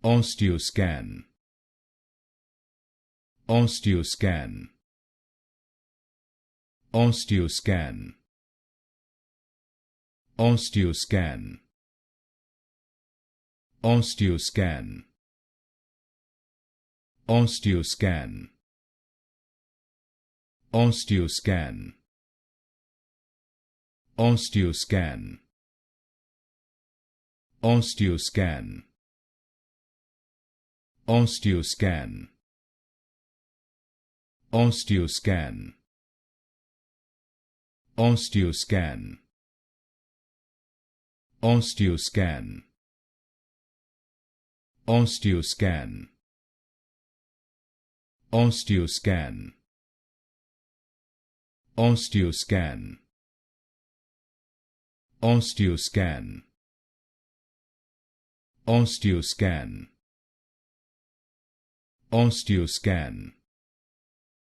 Osteoscan. Osteoscan. Osteoscan. Osteoscan. Osteoscan. Osteoscan. Osteoscan. Osteoscan. Osteoscan. Osteoscan. Osteoscan. Osteoscan. Osteoscan. Osteoscan. Osteoscan. Osteoscan. Osteoscan. Osteoscan. Osteoscan.